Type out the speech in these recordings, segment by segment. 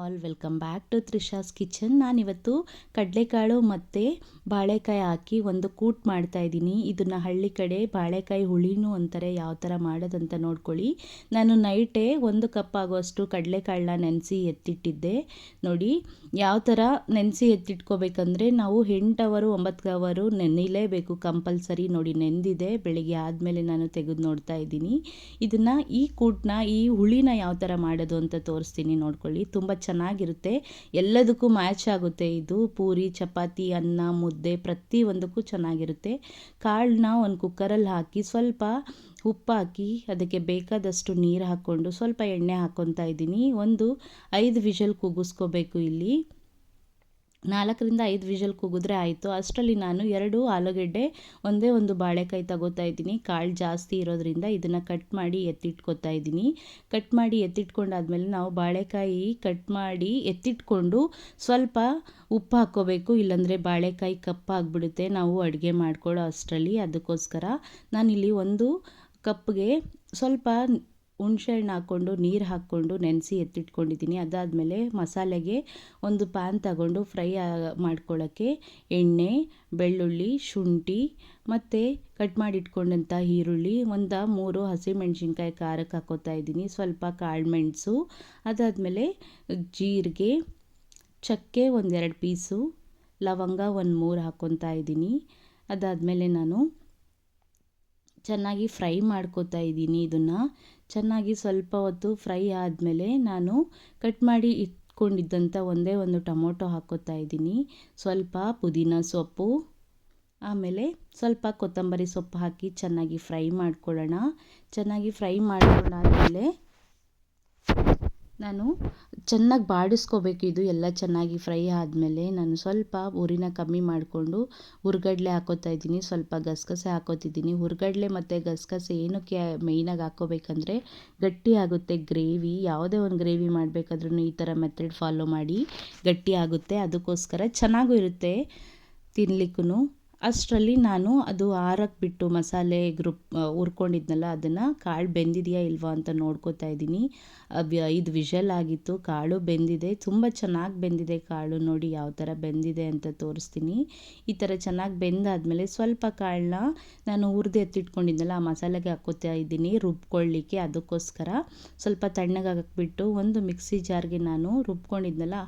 All welcome back to Trisha's kitchen. ನಾನಿವತ್ತು ಕಡಲೆಕಾಳು ಮತ್ತು ಬಾಳೆಕಾಯಿ ಹಾಕಿ ಒಂದು ಕೂಟ್ ಮಾಡ್ತಾಯಿದ್ದೀನಿ. ಇದನ್ನು ಹಳ್ಳಿ ಕಡೆ ಬಾಳೆಕಾಯಿ ಹುಳಿನೂ ಅಂತಾರೆ. ಯಾವ ಥರ ಮಾಡೋದಂತ ನೋಡ್ಕೊಳ್ಳಿ. ನಾನು ನೈಟೇ 1 ಕಪ್ ಆಗುವಷ್ಟು ಕಡಲೆಕಾಳನ್ನ ನೆನೆಸಿ ಎತ್ತಿಟ್ಟಿದ್ದೆ. ನೋಡಿ ಯಾವ ಥರ ನೆನೆಸಿ ಎತ್ತಿಟ್ಕೋಬೇಕಂದ್ರೆ ನಾವು 8 ಅವರು 9 ಅವರು ನೆನೆಯಲೇಬೇಕು ಕಂಪಲ್ಸರಿ. ನೋಡಿ ನೆಂದಿದೆ, ಬೆಳಿಗ್ಗೆ ಆದಮೇಲೆ ನಾನು ತೆಗೆದು ನೋಡ್ತಾ ಇದ್ದೀನಿ. ಇದನ್ನು ಈ ಕೂಟನ್ನ ಈ ಹುಳಿನ ಯಾವ ಥರ ಮಾಡೋದು ಅಂತ ತೋರಿಸ್ತೀನಿ ನೋಡ್ಕೊಳ್ಳಿ. ತುಂಬ ಚೆನ್ನಾಗಿರುತ್ತೆ, ಎಲ್ಲದಕ್ಕೂ ಮ್ಯಾಚ್ ಆಗುತ್ತೆ. ಇದು ಪೂರಿ, ಚಪಾತಿ, ಅನ್ನ, ಮುದ್ದೆ ಪ್ರತಿಯೊಂದಕ್ಕೂ ಚೆನ್ನಾಗಿರುತ್ತೆ. ಕಾಳನ್ನ ಒಂದು ಕುಕ್ಕರಲ್ಲಿ ಹಾಕಿ ಸ್ವಲ್ಪ ಉಪ್ಪು ಹಾಕಿ ಅದಕ್ಕೆ ಬೇಕಾದಷ್ಟು ನೀರು ಹಾಕ್ಕೊಂಡು ಸ್ವಲ್ಪ ಎಣ್ಣೆ ಹಾಕ್ಕೊತಾ ಇದ್ದೀನಿ. ಒಂದು 5 ವಿಷಲ್ ಕೂಗಿಸ್ಕೋಬೇಕು. ಇಲ್ಲಿ 4ರಿಂದ 5 ವಿಷಲ್ ಕೂಗಿದ್ರೆ ಆಯಿತು. ಅಷ್ಟರಲ್ಲಿ ನಾನು 2 ಆಲೂಗೆಡ್ಡೆ, ಒಂದೇ ಒಂದು ಬಾಳೆಕಾಯಿ ತಗೋತಾ ಇದ್ದೀನಿ. ಕಾಳು ಜಾಸ್ತಿ ಇರೋದ್ರಿಂದ ಇದನ್ನು ಕಟ್ ಮಾಡಿ ಎತ್ತಿಟ್ಕೊತಾ ಇದ್ದೀನಿ. ಕಟ್ ಮಾಡಿ ಎತ್ತಿಟ್ಕೊಂಡಾದ್ಮೇಲೆ ನಾವು ಬಾಳೆಕಾಯಿ ಕಟ್ ಮಾಡಿ ಎತ್ತಿಟ್ಕೊಂಡು ಸ್ವಲ್ಪ ಉಪ್ಪು ಹಾಕ್ಕೋಬೇಕು, ಇಲ್ಲಾಂದರೆ ಬಾಳೆಕಾಯಿ ಕಪ್ಪಾಗಿಬಿಡುತ್ತೆ ನಾವು ಅಡುಗೆ ಮಾಡ್ಕೊಳ್ಳೋ ಅಷ್ಟರಲ್ಲಿ. ಅದಕ್ಕೋಸ್ಕರ ನಾನಿಲ್ಲಿ 1 ಕಪ್ಗೆ ಸ್ವಲ್ಪ ಹುಣಸೆಹಣ್ಣು ಹಾಕ್ಕೊಂಡು ನೀರು ಹಾಕ್ಕೊಂಡು ನೆನೆಸಿ ಎತ್ತಿಟ್ಕೊಂಡಿದ್ದೀನಿ. ಅದಾದಮೇಲೆ ಮಸಾಲೆಗೆ ಒಂದು ಪ್ಯಾನ್ ತಗೊಂಡು ಫ್ರೈ ಮಾಡ್ಕೊಳ್ಳೋಕ್ಕೆ ಎಣ್ಣೆ, ಬೆಳ್ಳುಳ್ಳಿ, ಶುಂಠಿ ಮತ್ತು ಕಟ್ ಮಾಡಿ ಇಟ್ಕೊಂಡಂಥ ಈರುಳ್ಳಿ, 3 ಹಸಿಮೆಣ್ಸಿನ್ಕಾಯಿ ಖಾರಕ್ಕೆ ಹಾಕ್ಕೋತಾ ಇದ್ದೀನಿ, ಸ್ವಲ್ಪ ಕಾಳುಮೆಣಸು, ಅದಾದಮೇಲೆ ಜೀರಿಗೆ, ಚಕ್ಕೆ 1-2 ಪೀಸು, ಲವಂಗ 1-3 ಹಾಕ್ಕೊತಾ ಇದ್ದೀನಿ. ಅದಾದಮೇಲೆ ನಾನು ಚೆನ್ನಾಗಿ ಫ್ರೈ ಮಾಡ್ಕೋತಾ ಇದ್ದೀನಿ. ಇದನ್ನು ಚೆನ್ನಾಗಿ ಸ್ವಲ್ಪ ಹೊತ್ತು ಫ್ರೈ ಆದಮೇಲೆ ನಾನು ಕಟ್ ಮಾಡಿ ಇಟ್ಕೊಂಡಿದ್ದಂಥ ಒಂದೇ ಒಂದು ಟೊಮೊಟೊ ಹಾಕ್ಕೋತಾ ಇದ್ದೀನಿ, ಸ್ವಲ್ಪ ಪುದೀನ ಸೊಪ್ಪು, ಆಮೇಲೆ ಸ್ವಲ್ಪ ಕೊತ್ತಂಬರಿ ಸೊಪ್ಪು ಹಾಕಿ ಚೆನ್ನಾಗಿ ಫ್ರೈ ಮಾಡ್ಕೊಳ್ಳೋಣ. ಚೆನ್ನಾಗಿ ಫ್ರೈ ಮಾಡ್ಕೊಂಡಾದಮೇಲೆ ನಾನು ಚೆನ್ನಾಗಿ ಬಾಡಿಸ್ಕೋಬೇಕು. ಇದು ಎಲ್ಲ ಚೆನ್ನಾಗಿ ಫ್ರೈ ಆದಮೇಲೆ ನಾನು ಸ್ವಲ್ಪ ಉರಿನ ಕಮ್ಮಿ ಮಾಡಿಕೊಂಡು ಹುರ್ಗಡ್ಲೆ ಹಾಕ್ಕೋತಾ ಇದ್ದೀನಿ, ಸ್ವಲ್ಪ ಗಸಗಸೆ ಹಾಕ್ಕೋತಿದ್ದೀನಿ. ಹುರ್ಗಡ್ಲೆ ಮತ್ತು ಗಸಗಸೆ ಏನಕ್ಕೆ ಮೇಯ್ನಾಗಿ ಹಾಕ್ಕೋಬೇಕಂದ್ರೆ ಗಟ್ಟಿ ಆಗುತ್ತೆ ಗ್ರೇವಿ. ಯಾವುದೇ ಒಂದು ಗ್ರೇವಿ ಮಾಡಬೇಕಾದ್ರೂ ಈ ಥರ ಮೆಥಡ್ ಫಾಲೋ ಮಾಡಿ, ಗಟ್ಟಿ ಆಗುತ್ತೆ. ಅದಕ್ಕೋಸ್ಕರ ಚೆನ್ನಾಗೂ ಇರುತ್ತೆ ತಿನ್ಲಿಕ್ಕೂ. ಅಷ್ಟರಲ್ಲಿ ನಾನು ಅದು ಆರಕ್ಕೆ ಬಿಟ್ಟು ಮಸಾಲೆ ಹುರ್ಕೊಂಡಿದ್ನಲ್ಲ ಅದನ್ನು ಕಾಳು ಬೆಂದಿದೆಯಾ ಇಲ್ವಾ ಅಂತ ನೋಡ್ಕೋತಾ ಇದ್ದೀನಿ. 5 ವಿಷಲ್ ಆಗಿತ್ತು, ಕಾಳು ಬೆಂದಿದೆ, ತುಂಬ ಚೆನ್ನಾಗಿ ಬೆಂದಿದೆ ಕಾಳು. ನೋಡಿ ಯಾವ ಥರ ಬೆಂದಿದೆ ಅಂತ ತೋರಿಸ್ತೀನಿ. ಈ ಥರ ಚೆನ್ನಾಗಿ ಬೆಂದಾದಮೇಲೆ ಸ್ವಲ್ಪ ಕಾಳನ್ನ ನಾನು ಹುರಿದು ಎತ್ತಿಟ್ಕೊಂಡಿದ್ನಲ್ಲ ಆ ಮಸಾಲೆಗೆ ಹಾಕ್ಕೋತಾ ಇದ್ದೀನಿ ರುಬ್ಕೊಳ್ಳಿಕ್ಕೆ. ಅದಕ್ಕೋಸ್ಕರ ಸ್ವಲ್ಪ ತಣ್ಣಗೆ ಹಾಕ್ಬಿಟ್ಟು ಒಂದು ಮಿಕ್ಸಿ ಜಾರ್ಗೆ ನಾನು ರುಬ್ಕೊಂಡಿದ್ನಲ್ಲ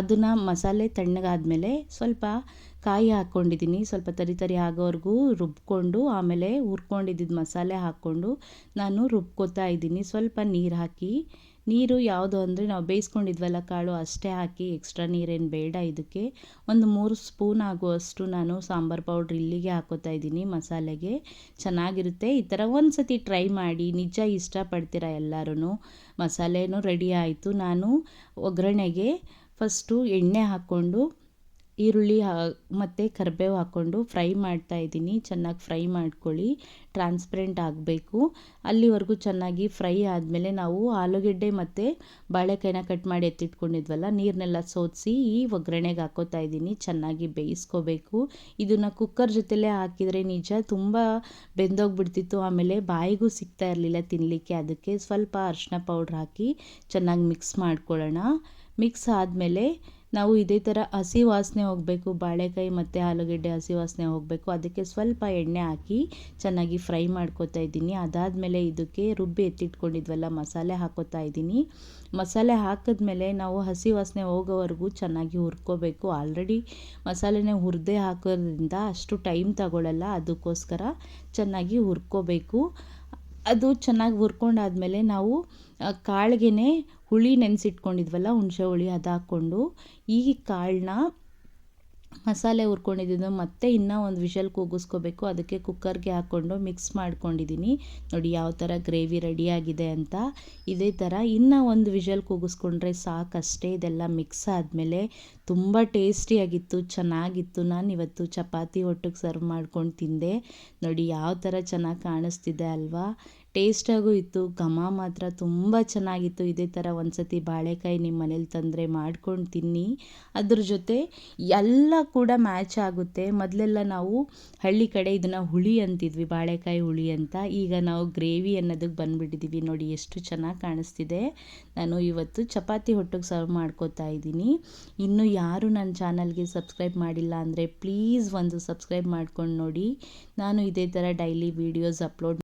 ಅದನ್ನು ಮಸಾಲೆ ತಣ್ಣಗಾದಮೇಲೆ ಸ್ವಲ್ಪ ಕಾಯಿ ಹಾಕ್ಕೊಂಡಿದ್ದೀನಿ. ಸ್ವಲ್ಪ ತರಿ ಆಗೋವರೆಗೂ ರುಬ್ಕೊಂಡು ಆಮೇಲೆ ಹುರ್ಕೊಂಡಿದ್ದ ಮಸಾಲೆ ಹಾಕ್ಕೊಂಡು ನಾನು ರುಬ್ಕೋತಾ ಇದ್ದೀನಿ. ಸ್ವಲ್ಪ ನೀರು ಹಾಕಿ, ನೀರು ಯಾವುದು ಅಂದರೆ ನಾವು ಬೇಯಿಸ್ಕೊಂಡಿದ್ವಲ್ಲ ಕಾಳು ಅಷ್ಟೇ ಹಾಕಿ, ಎಕ್ಸ್ಟ್ರಾ ನೀರೇನು ಬೇಡ. ಇದಕ್ಕೆ 3 ಸ್ಪೂನ್ ಆಗುವಷ್ಟು ನಾನು ಸಾಂಬಾರು ಪೌಡ್ರ್ ಇಲ್ಲಿಗೆ ಹಾಕ್ಕೋತಾ ಇದ್ದೀನಿ ಮಸಾಲೆಗೆ. ಚೆನ್ನಾಗಿರುತ್ತೆ. ಈ ಥರ ಒಂದು ಸತಿ ಟ್ರೈ ಮಾಡಿ, ನಿಜ ಇಷ್ಟಪಡ್ತೀರಾ ಎಲ್ಲರೂ. ಮಸಾಲೆನೂ ರೆಡಿ ಆಯಿತು. ನಾನು ಒಗ್ಗರಣೆಗೆ ಫಸ್ಟು ಎಣ್ಣೆ ಹಾಕ್ಕೊಂಡು ಈರುಳ್ಳಿ ಮತ್ತು ಕರಿಬೇವು ಹಾಕ್ಕೊಂಡು ಫ್ರೈ ಮಾಡ್ತಾ ಇದ್ದೀನಿ. ಚೆನ್ನಾಗಿ ಫ್ರೈ ಮಾಡ್ಕೊಳ್ಳಿ, ಟ್ರಾನ್ಸ್ಪರೆಂಟ್ ಆಗಬೇಕು. ಅಲ್ಲಿವರೆಗೂ ಚೆನ್ನಾಗಿ ಫ್ರೈ ಆದಮೇಲೆ ನಾವು ಆಲೂಗೆಡ್ಡೆ ಮತ್ತು ಬಾಳೆಕಾಯಿನ ಕಟ್ ಮಾಡಿ ಎತ್ತಿಟ್ಕೊಂಡಿದ್ವಲ್ಲ ನೀರನ್ನೆಲ್ಲ ಸೋಸಿ ಈ ಒಗ್ಗರಣೆಗೆ ಹಾಕ್ಕೋತಾ ಇದ್ದೀನಿ. ಚೆನ್ನಾಗಿ ಬೇಯಿಸ್ಕೋಬೇಕು. ಇದನ್ನು ಕುಕ್ಕರ್ ಜೊತೆಲೇ ಹಾಕಿದರೆ ನಿಜ ತುಂಬ ಬೆಂದೋಗ್ಬಿಡ್ತಿತ್ತು, ಆಮೇಲೆ ಬಾಯಿಗೂ ಸಿಗ್ತಾ ಇರಲಿಲ್ಲ ತಿನ್ನಲಿಕ್ಕೆ. ಅದಕ್ಕೆ ಸ್ವಲ್ಪ ಅರಿಶಿನ ಪೌಡ್ರ್ ಹಾಕಿ ಚೆನ್ನಾಗಿ ಮಿಕ್ಸ್ ಮಾಡ್ಕೊಳ್ಳೋಣ. ಮಿಕ್ಸ್ ಆದಮೇಲೆ ನಾವು ಇದೇ ಥರ ಹಸಿ ವಾಸನೆ ಹೋಗಬೇಕು, ಬಾಳೆಕಾಯಿ ಮತ್ತು ಆಲೂಗೆಡ್ಡೆ ಹಸಿ ವಾಸನೆ ಹೋಗಬೇಕು. ಅದಕ್ಕೆ ಸ್ವಲ್ಪ ಎಣ್ಣೆ ಹಾಕಿ ಚೆನ್ನಾಗಿ ಫ್ರೈ ಮಾಡ್ಕೋತಾ ಇದ್ದೀನಿ. ಅದಾದಮೇಲೆ ಇದಕ್ಕೆ ರುಬ್ಬಿ ಎತ್ತಿಟ್ಕೊಂಡಿದ್ವಲ್ಲ ಮಸಾಲೆ ಹಾಕ್ಕೋತಾ ಇದ್ದೀನಿ. ಮಸಾಲೆ ಹಾಕಿದ್ಮೇಲೆ ನಾವು ಹಸಿ ವಾಸನೆ ಹೋಗೋವರೆಗೂ ಚೆನ್ನಾಗಿ ಹುರ್ಕೋಬೇಕು. ಆಲ್ರೆಡಿ ಮಸಾಲೆನೇ ಹುರಿದೇ ಹಾಕೋದ್ರಿಂದ ಅಷ್ಟು ಟೈಮ್ ತಗೊಳ್ಳಲ್ಲ, ಅದಕ್ಕೋಸ್ಕರ ಚೆನ್ನಾಗಿ ಹುರ್ಕೋಬೇಕು. ಅದು ಚೆನ್ನಾಗಿ ಹುರ್ಕೊಂಡಾದ್ಮೇಲೆ ನಾವು ಕಾಳಿಗೆ ಹುಳಿ ನೆನೆಸಿಟ್ಕೊಂಡಿದ್ವಲ್ಲ ಹುಣಸೆ ಹುಳಿ ಅದು ಹಾಕ್ಕೊಂಡು ಈ ಕಾಳನ್ನ ಮಸಾಲೆ ಹುರ್ಕೊಂಡಿದ್ದು ಮತ್ತೆ ಇನ್ನೂ 1 ವಿಷಲ್ ಕೂಗಿಸ್ಕೋಬೇಕು. ಅದಕ್ಕೆ ಕುಕ್ಕರ್ಗೆ ಹಾಕ್ಕೊಂಡು ಮಿಕ್ಸ್ ಮಾಡ್ಕೊಂಡಿದ್ದೀನಿ. ನೋಡಿ ಯಾವ ಥರ ಗ್ರೇವಿ ರೆಡಿಯಾಗಿದೆ ಅಂತ. ಇದೇ ಥರ ಇನ್ನೂ 1 ವಿಷಲ್ ಕೂಗಿಸ್ಕೊಂಡ್ರೆ ಸಾಕಷ್ಟೇ. ಇದೆಲ್ಲ ಮಿಕ್ಸ್ ಆದಮೇಲೆ ತುಂಬ ಟೇಸ್ಟಿಯಾಗಿತ್ತು, ಚೆನ್ನಾಗಿತ್ತು. ನಾನು ಇವತ್ತು ಚಪಾತಿ ಒಟ್ಟಿಗೆ ಸರ್ವ್ ಮಾಡ್ಕೊಂಡು ತಿಂದೆ. ನೋಡಿ ಯಾವ ಥರ ಚೆನ್ನಾಗಿ ಕಾಣಿಸ್ತಿದೆ ಅಲ್ವಾ. ಟೇಸ್ಟಾಗೂ ಇತ್ತು. ಘಮ ಮಾತ್ರ ತುಂಬ ಚೆನ್ನಾಗಿತ್ತು. ಇದೇ ಥರ ಒಂದು ಸತಿ ಬಾಳೆಕಾಯಿ ನಿಮ್ಮ ಮನೇಲಿ ತಂದರೆ ಮಾಡ್ಕೊಂಡು ತಿನ್ನಿ. ಅದ್ರ ಜೊತೆ ಎಲ್ಲ ಕೂಡ ಮ್ಯಾಚ್ ಆಗುತ್ತೆ. ಮೊದಲೆಲ್ಲ ನಾವು ಹಳ್ಳಿ ಕಡೆ ಇದನ್ನು ಹುಳಿ ಅಂತಿದ್ವಿ, ಬಾಳೆಕಾಯಿ ಹುಳಿ ಅಂತ. ಈಗ ನಾವು ಗ್ರೇವಿ ಅನ್ನೋದಕ್ಕೆ ಬಂದುಬಿಟ್ಟಿದ್ದೀವಿ. ನೋಡಿ ಎಷ್ಟು ಚೆನ್ನಾಗಿ ಕಾಣಿಸ್ತಿದೆ. ನಾನು ಇವತ್ತು ಚಪಾತಿ ಹೊಟ್ಟಿಗೆ ಸರ್ವ್ ಮಾಡ್ಕೋತಾ ಇದ್ದೀನಿ. ಇನ್ನೂ ಯಾರು ನನ್ನ ಚಾನಲ್ಗೆ ಸಬ್ಸ್ಕ್ರೈಬ್ ಮಾಡಿಲ್ಲ ಅಂದರೆ ಪ್ಲೀಸ್ ಒಂದು ಸಬ್ಸ್ಕ್ರೈಬ್ ಮಾಡ್ಕೊಂಡು ನೋಡಿ. ನಾನು ಇದೇ ಥರ ಡೈಲಿ ವೀಡಿಯೋಸ್ ಅಪ್ಲೋಡ್